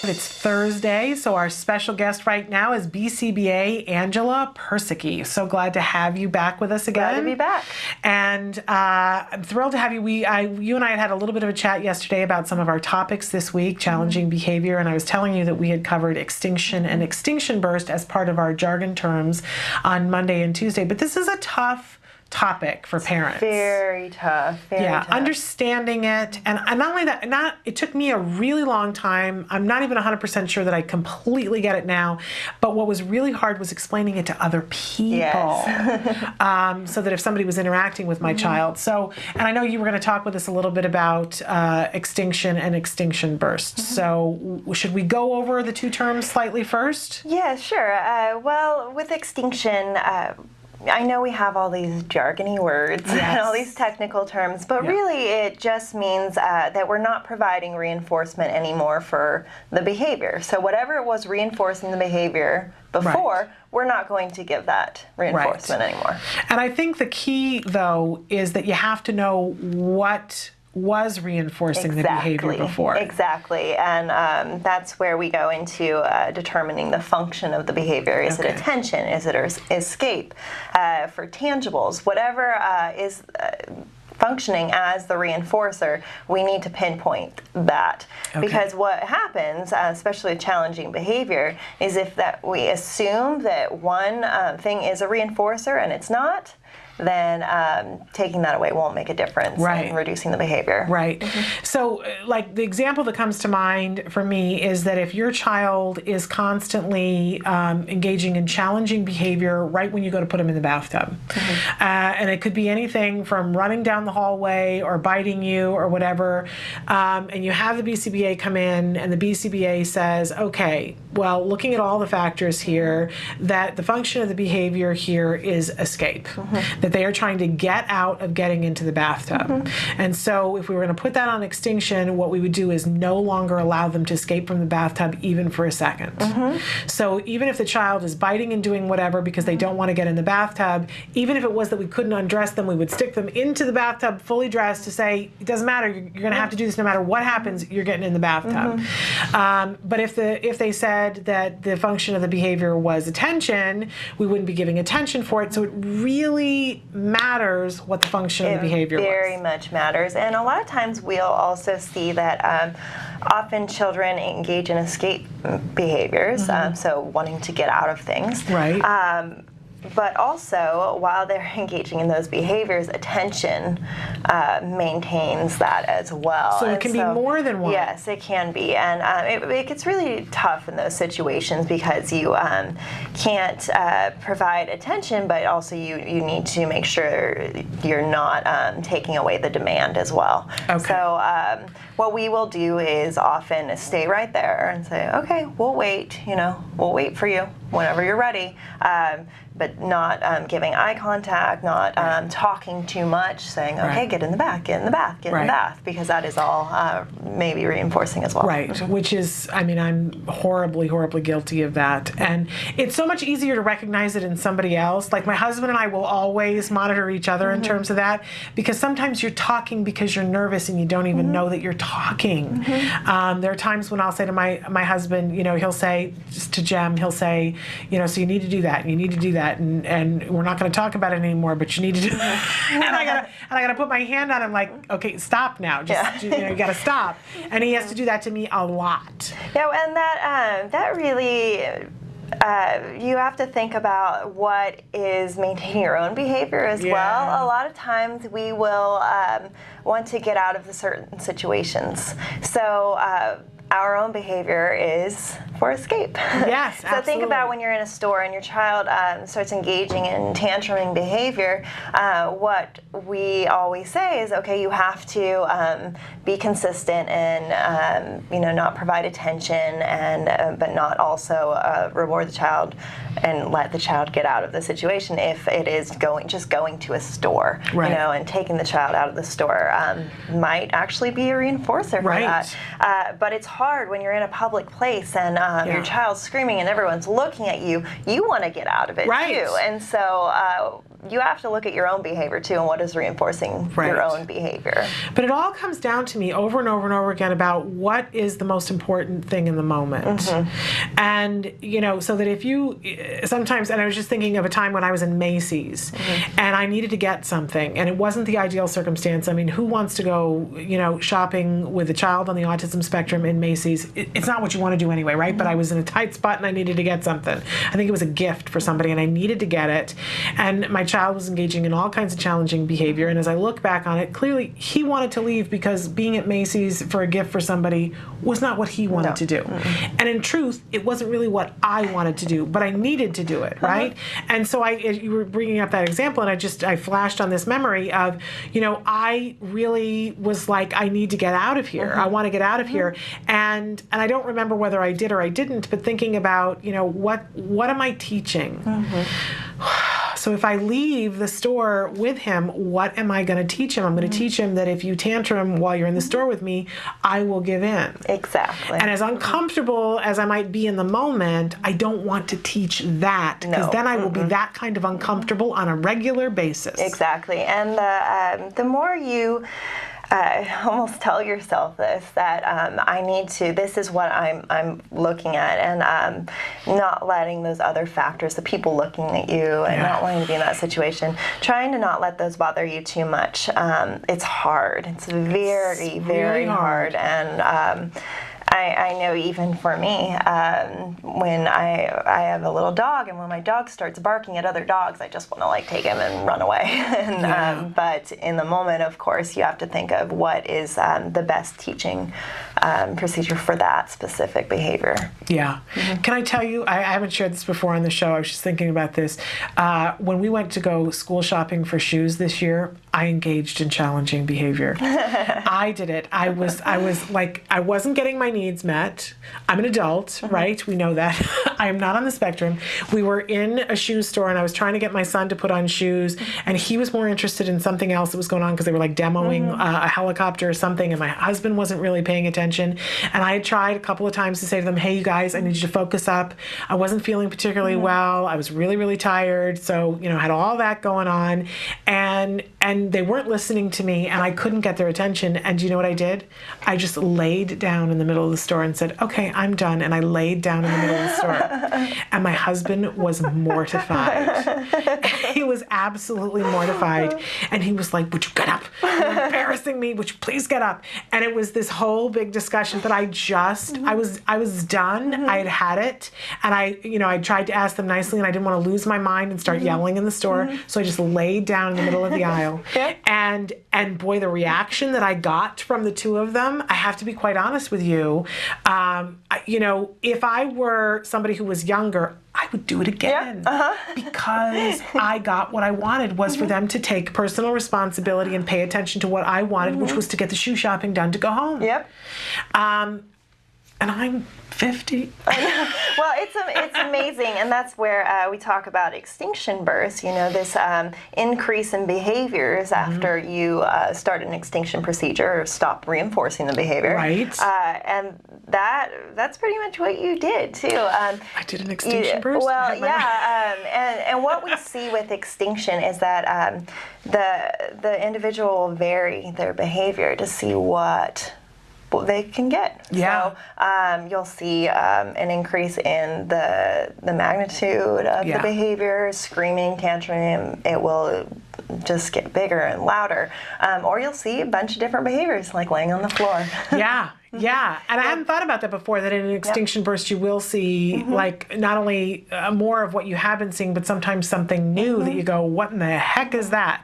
It's Thursday, so our special guest right now is BCBA Angela Persicke. So glad to have you back with us again. Glad to be back. And I'm thrilled to have you. You and I had a little bit of a chat yesterday about some of our topics this week, challenging behavior, and I was telling you that we had covered extinction and extinction burst as part of our jargon terms on Monday and Tuesday. But this is a tough topic for parents. Very tough. Very tough. Understanding it, and not only that, it took me a really long time. I'm not even 100% sure that I completely get it now, but what was really hard was explaining it to other people. Yes. So that if somebody was interacting with my child. So, and I know you were going to talk with us a little bit about extinction and extinction burst. So should we go over the two terms slightly first? Yeah, sure. Well, with extinction, I know we have all these jargony words and all these technical terms, but really it just means that we're not providing reinforcement anymore for the behavior. So whatever it was reinforcing the behavior before, we're not going to give that reinforcement anymore. And I think the key, though, is that you have to know what was reinforcing the behavior before. Exactly, and that's where we go into determining the function of the behavior. Is it attention? Is it escape? For tangibles, whatever is functioning as the reinforcer, we need to pinpoint that. Because what happens, especially with challenging behavior, is if that we assume that one thing is a reinforcer and it's not, then taking that away won't make a difference in reducing the behavior. So, like, the example that comes to mind for me is that if your child is constantly engaging in challenging behavior right when you go to put them in the bathtub, and it could be anything from running down the hallway or biting you or whatever, and you have the BCBA come in and the BCBA says, okay, well, looking at all the factors here, that the function of the behavior here is escape. That they are trying to get out of getting into the bathtub. And so if we were going to put that on extinction, what we would do is no longer allow them to escape from the bathtub even for a second. So even if the child is biting and doing whatever because they don't want to get in the bathtub, even if it was that we couldn't undress them, we would stick them into the bathtub fully dressed to say, it doesn't matter, you're going to have to do this no matter what happens, you're getting in the bathtub. But if they said that the function of the behavior was attention, we wouldn't be giving attention for it. So it really matters what the function of the behavior was. It very much matters. And a lot of times we'll also see that often children engage in escape behaviors, so wanting to get out of things. But also, while they're engaging in those behaviors, attention maintains that as well. So it can be more than one. Yes, it can be. And it gets really tough in those situations because you can't provide attention, but also you need to make sure you're not taking away the demand as well. So what we will do is often stay right there and say, okay, we'll wait, we'll wait for you whenever you're ready. But not giving eye contact, not talking too much, saying, okay, get in the bath, get in the bath, get in the bath, because that is all maybe reinforcing as well. Which is, I mean, I'm horribly, horribly guilty of that. And it's so much easier to recognize it in somebody else. Like my husband and I will always monitor each other in terms of that, because sometimes you're talking because you're nervous and you don't even know that you're talking. There are times when I'll say to my husband, he'll say, just to Jem, he'll say, so you need to do that, and you need to do that. And we're not going to talk about it anymore, but you need to do that. and I gotta put my hand on him like, okay, stop now. You gotta stop. And he has to do that to me a lot. Yeah, and that really, you have to think about what is maintaining your own behavior as well. A lot of times we will want to get out of the certain situations. So our own behavior is for escape. Yes, So think about when you're in a store and your child starts engaging in tantruming behavior. What we always say is, okay, you have to be consistent and not provide attention, and but not also reward the child and let the child get out of the situation. If it is going to a store, and taking the child out of the store might actually be a reinforcer for that. But it's hard when you're in a public place and your child's screaming and everyone's looking at you. You want to get out of it too, and so you have to look at your own behavior too, and what is reinforcing your own behavior. But it all comes down to me over and over and over again about what is the most important thing in the moment. And, you know, so that if you sometimes, and I was just thinking of a time when I was in Macy's and I needed to get something, and it wasn't the ideal circumstance. I mean, who wants to go, you know, shopping with a child on the autism spectrum in Macy's? It's not what you want to do anyway, right? But I was in a tight spot and I needed to get something. I think it was a gift for somebody and I needed to get it. And my child was engaging in all kinds of challenging behavior. And as I look back on it, clearly he wanted to leave because being at Macy's for a gift for somebody was not what he wanted to do. And in truth, it wasn't really what I wanted to do, but I needed to do it, right? And so you were bringing up that example, and I flashed on this memory of, you know, I really was like, I need to get out of here. I want to get out of here. And I don't remember whether I did or I didn't, but thinking about, you know, what am I teaching? So if I leave the store with him, what am I going to teach him? I'm going to teach him that if you tantrum while you're in the store with me, I will give in. Exactly. And as uncomfortable as I might be in the moment, I don't want to teach that, because then I will be that kind of uncomfortable on a regular basis. Exactly. And the more you almost tell yourself this, that I need to, this is what I'm looking at, and not letting those other factors, the people looking at you and not wanting to be in that situation, trying to not let those bother you too much. It's hard. It's very, very hard. And I know even for me, when I have a little dog, and when my dog starts barking at other dogs, I just want to like take him and run away. And, but in the moment, of course, you have to think of what is the best teaching procedure for that specific behavior. Yeah. Can I tell you, I haven't shared this before on the show, I was just thinking about this. When we went to go school shopping for shoes this year, I engaged in challenging behavior. I did it. I was like, I wasn't getting my needs met. I'm an adult, right? We know that. I am not on the spectrum. We were in a shoe store and I was trying to get my son to put on shoes, and he was more interested in something else that was going on because they were like demoing a helicopter or something, and my husband wasn't really paying attention. And I had tried a couple of times to say to them, hey, you guys, I need you to focus up. I wasn't feeling particularly well. I was really, really tired. So, you know, had all that going on, and they weren't listening to me, and I couldn't get their attention. And do you know what I did? I just laid down in the middle of the store and said, okay, I'm done. And I laid down in the middle of the store. And my husband was mortified. He was absolutely mortified. And he was like, would you get up? You're embarrassing me. Would you please get up? And it was this whole big discussion, but I was done. I had it. And I tried to ask them nicely, and I didn't want to lose my mind and start yelling in the store. So I just laid down in the middle of the aisle. And boy, the reaction that I got from the two of them, I have to be quite honest with you. If I were somebody who was younger, I would do it again because I got what I wanted was for them to take personal responsibility and pay attention to what I wanted, which was to get the shoe shopping done to go home. And I'm 50. Well, it's amazing, and that's where we talk about extinction bursts. You know, this increase in behaviors after you start an extinction procedure or stop reinforcing the behavior. Right. And that's pretty much what you did too. I did an extinction burst. Well, and what we see with extinction is that the individual will vary their behavior to see what they can get. So you'll see an increase in the magnitude of the behavior, screaming, tantrum. It will just get bigger and louder. Or you'll see a bunch of different behaviors, like laying on the floor. Yeah, and I hadn't thought about that before, that in an extinction burst you will see like not only more of what you have been seeing, but sometimes something new that you go, what in the heck is that?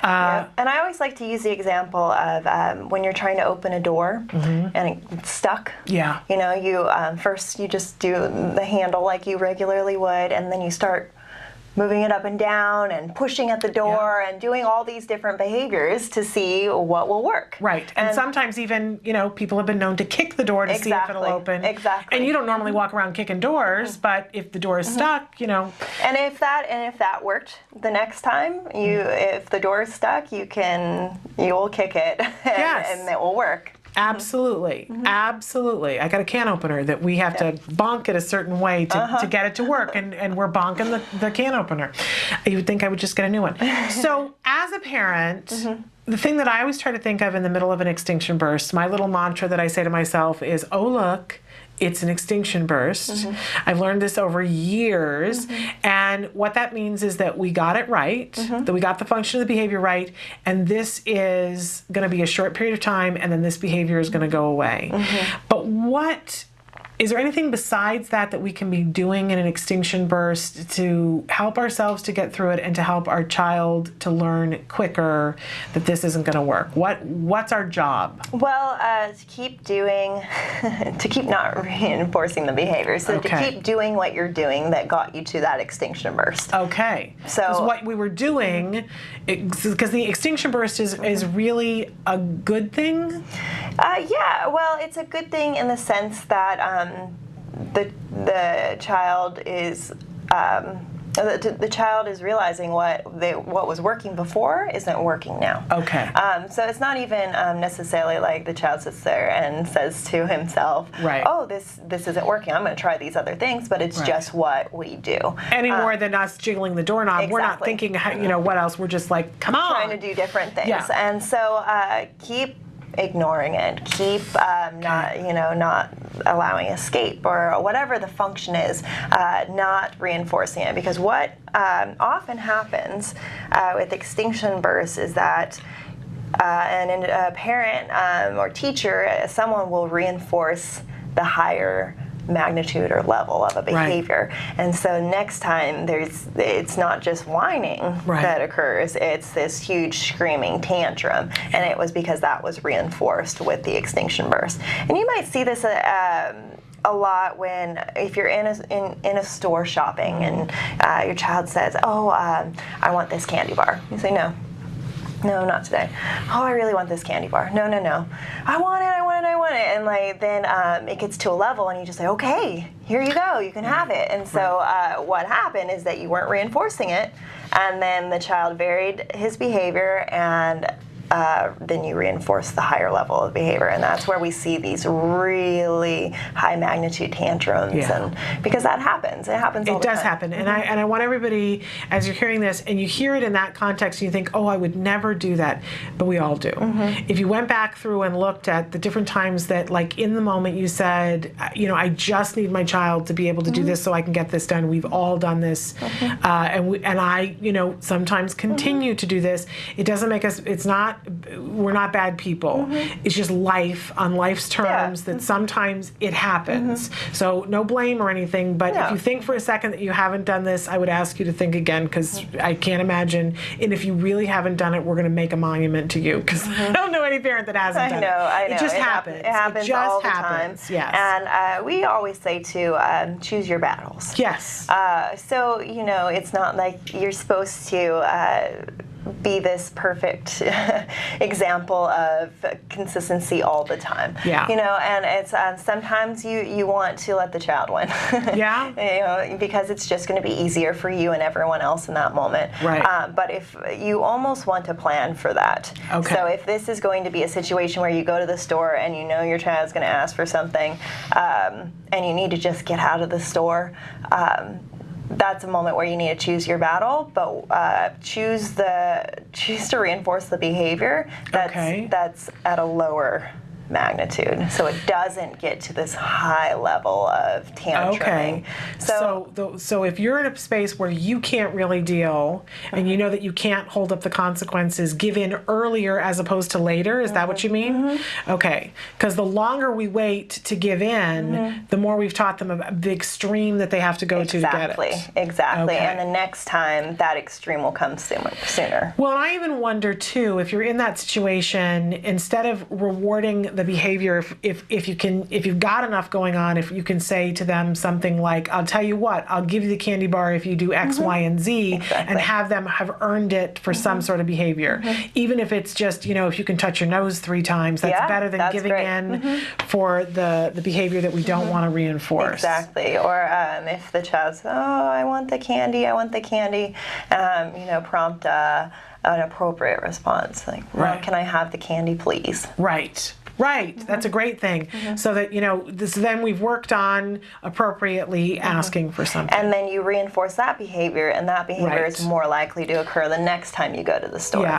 And I always like to use the example of when you're trying to open a door and it's stuck. You know, you first you just do the handle like you regularly would, and then you start moving it up and down and pushing at the door and doing all these different behaviors to see what will work. Right. And sometimes even, people have been known to kick the door to see if it'll open. Exactly. And you don't normally walk around kicking doors, but if the door is stuck, And if that worked the next time, if the door is stuck, you will kick it and it will work. Absolutely. Absolutely. I got a can opener that we have to bonk it a certain way to get it to work, and we're bonking the can opener. You would think I would just get a new one. So as a parent, the thing that I always try to think of in the middle of an extinction burst, my little mantra that I say to myself is, oh, look, it's an extinction burst. I've learned this over years. And what that means is that we got it right, that we got the function of the behavior right, and this is going to be a short period of time, and then this behavior is going to go away. But is there anything besides that we can be doing in an extinction burst to help ourselves to get through it and to help our child to learn quicker that this isn't going to work? What's our job? Well, to keep not reinforcing the behavior. So to keep doing what you're doing that got you to that extinction burst. Okay. So what we were doing, because the extinction burst is really a good thing? Yeah, well, it's a good thing in the sense that the child is the child is realizing what was working before isn't working now. Okay. So it's not even necessarily like the child sits there and says to himself, right, "Oh, this isn't working. I'm going to try these other things," but it's just what we do. Any more than us jiggling the doorknob. Exactly. We're not thinking, what else. We're just like, come on, trying to do different things. And so keep ignoring it, keep not allowing escape or whatever the function is, not reinforcing it, because what often happens with extinction bursts is that a parent or teacher, someone will reinforce the higher magnitude or level of a behavior. And so next time it's not just whining that occurs, it's this huge screaming tantrum, and it was because that was reinforced with the extinction burst. And you might see this a lot if you're in a store shopping and your child says, "Oh, I want this candy bar." You say, "No, not today." "Oh, I really want this candy bar." No. "I want it. And then it gets to a level and you just say, "Okay, here you go, you can have it." And so what happened is that you weren't reinforcing it, and then the child varied his behavior, and then you reinforce the higher level of behavior, and that's where we see these really high magnitude tantrums, and because that happens, it happens all the time. It does happen, and I want everybody, as you're hearing this, and you hear it in that context, and you think, "Oh, I would never do that," but we all do. If you went back through and looked at the different times that, like in the moment, you said, "I just need my child to be able to do this so I can get this done." We've all done this, and I, sometimes continue to do this. It doesn't make us. We're not bad people. It's just life on life's terms that sometimes it happens. So no blame or anything, but if you think for a second that you haven't done this, I would ask you to think again, because I can't imagine, and if you really haven't done it, we're going to make a monument to you, because I don't know any parent that hasn't done it. I know. It just happens. It happens just all the happens. time. Yes. And we always say to choose your battles. Yes. So, it's not like you're supposed to be this perfect example of consistency all the time. And it's sometimes you want to let the child win. Because it's just going to be easier for you and everyone else in that moment. But if you almost want to plan for that. So if this is going to be a situation where you go to the store and your child's going to ask for something, and you need to just get out of the store, that's a moment where you need to choose your battle, but choose to reinforce the behavior that's at a lower magnitude, so it doesn't get to this high level of tantruming. So if you're in a space where you can't really deal, and you know that you can't hold up the consequences, give in earlier as opposed to later. Is that what you mean? Okay, because the longer we wait to give in, the more we've taught them the extreme that they have to go to get it. Exactly. And the next time that extreme will come sooner. Well, I even wonder too, if you're in that situation, instead of rewarding the behavior, if you've got enough going on, if you can say to them something like, "I'll tell you what, I'll give you the candy bar if you do X, Y, and Z," and have them have earned it for some sort of behavior. Even if it's just, if you can touch your nose 3 times, that's better than giving in for the behavior that we don't want to reinforce. Exactly. Or if the child says, "Oh, I want the candy," prompt an appropriate response, like, "Well, can I have the candy, please?" Right. Right. That's a great thing. So that, then we've worked on appropriately asking for something. And then you reinforce that behavior, and that behavior Right. is more likely to occur the next time you go to the store. Yeah.